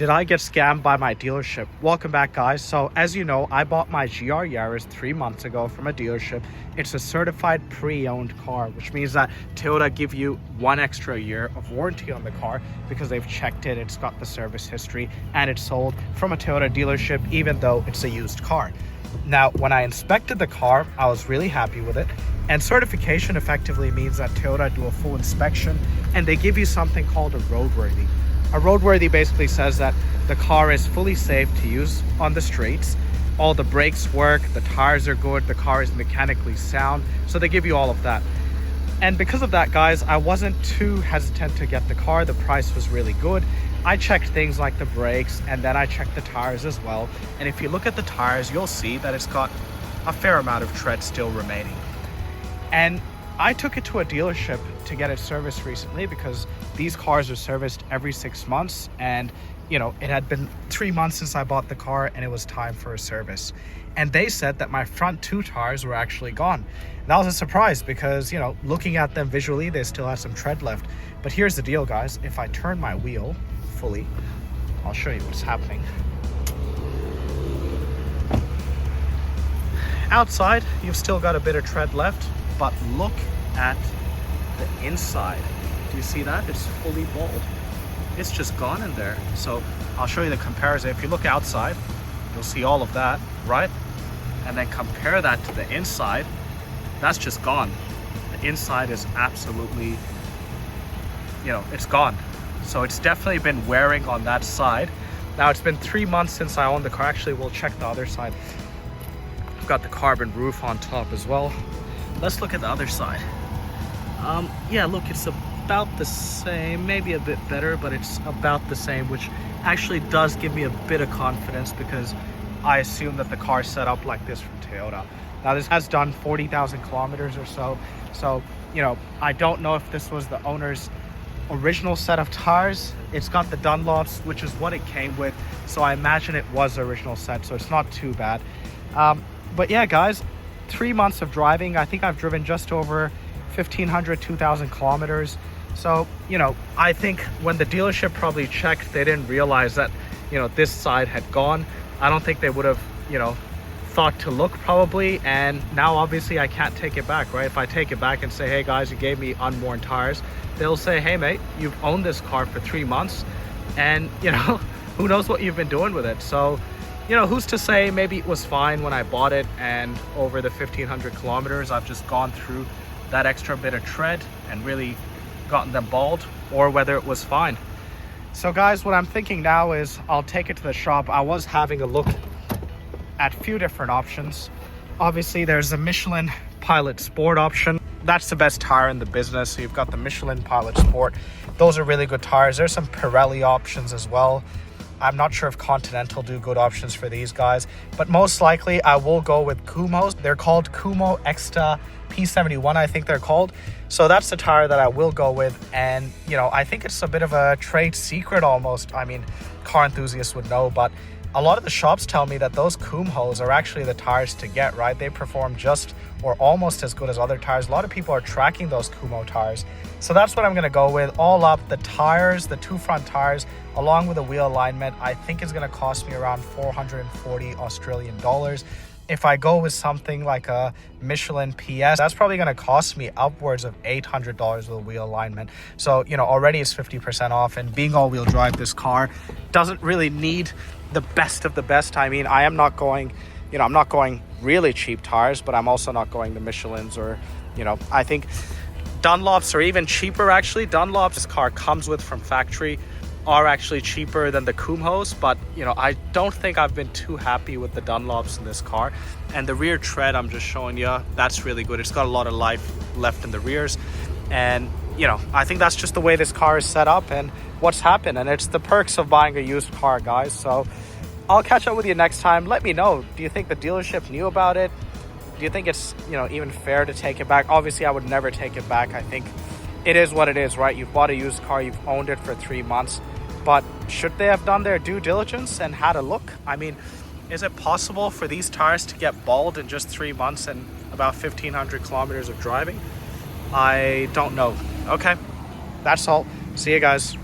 Did I get scammed by my dealership? Welcome back, guys. So as you know, I bought my GR Yaris 3 months ago from a dealership. It's a certified pre-owned car, which means that Toyota give you 1 extra year of warranty on the car because they've checked it, it's got the service history, and it's sold from a Toyota dealership even though it's a used car. Now, when I inspected the car, I was really happy with it. And certification effectively means that Toyota do a full inspection and they give you something called a roadworthy. A roadworthy basically says that the car is fully safe to use on the streets. All the brakes work, the tires are good, the car is mechanically sound. So they give you all of that. And because of that, guys, I wasn't too hesitant to get the car. The price was really good. I checked things like the brakes and then I checked the tires as well. And if you look at the tires, you'll see that it's got a fair amount of tread still remaining. And I took it to a dealership to get it serviced recently because these cars are serviced every 6 months, and you know, it had been 3 months since I bought the car and it was time for a service. And they said that my front 2 tires were actually gone. That was a surprise because, you know, looking at them visually, they still had some tread left. But here's the deal, guys. If I turn my wheel fully, I'll show you what's happening. Outside, you've still got a bit of tread left, but look at the inside. Do you see that? It's fully bald. It's just gone in there. So I'll show you the comparison. If you look outside, you'll see all of that, right? And then compare that to the inside. That's just gone. The inside is absolutely, you know, it's gone. So it's definitely been wearing on that side. Now it's been 3 months since I owned the car. Actually, we'll check the other side. I've got the carbon roof on top as well. Let's look at the other side. Yeah, look, it's about the same, maybe a bit better, but it's about the same, which actually does give me a bit of confidence because I assume that the car is set up like this from Toyota. Now, this has done 40,000 kilometers or so. So, you know, I don't know if this was the owner's original set of tires. It's got the Dunlops, which is what it came with. So I imagine it was the original set, so it's not too bad. But yeah, guys, 3 months of driving. I think I've driven just over 1,500, 2,000 kilometers. So, you know, I think when the dealership probably checked, they didn't realize that, you know, this side had gone. I don't think they would have, you know, thought to look probably. And now obviously I can't take it back, right? If I take it back and say, hey guys, you gave me unworn tires, they'll say, hey mate, you've owned this car for 3 months and, you know, who knows what you've been doing with it. So, you know, who's to say maybe it was fine when I bought it and over the 1,500 kilometers, I've just gone through that extra bit of tread and really gotten them bald, or whether it was fine. So guys, what I'm thinking now is I'll take it to the shop. I was having a look at a few different options. Obviously, there's the Michelin Pilot Sport option. That's the best tire in the business. So you've got the Michelin Pilot Sport. Those are really good tires. There's some Pirelli options as well. I'm not sure if Continental do good options for these guys, but most likely I will go with Kumho's. They're called Kumho Extra P71, I think they're called. So that's the tire that I will go with. And, you know, I think it's a bit of a trade secret almost. I mean, car enthusiasts would know, but a lot of the shops tell me that those Kumho's are actually the tires to get, right? They perform just or almost as good as other tires. A lot of people are tracking those Kumho tires. So that's what I'm going to go with. All up, the tires, the 2 front tires, along with the wheel alignment, I think is going to cost me around 440 Australian dollars. If I go with something like a Michelin PS, that's probably going to cost me upwards of $800 with a wheel alignment. So, you know, already it's 50% off, and being all-wheel drive, this car doesn't really need the best of the best. I mean, I am not going, you know, I'm not going really cheap tires, but I'm also not going the Michelins or, you know, I think Dunlops are even cheaper actually. Dunlops this car comes with from factory are actually cheaper than the Kumho's, but you know, I don't think I've been too happy with the Dunlops in this car. And the rear tread I'm just showing you, that's really good. It's got a lot of life left in the rears, and you know, I think that's just the way this car is set up and what's happened, and it's the perks of buying a used car, guys. So I'll catch up with you next time. Let me know, do you think the dealership knew about it? Do you think it's, you know, even fair to take it back? Obviously I would never take it back. I think it is what it is, right? You've bought a used car, you've owned it for 3 months, but should they have done their due diligence and had a look? I mean, is it possible for these tires to get bald in just 3 months and about 1,500 kilometers of driving? I don't know. Okay, that's all. See you guys.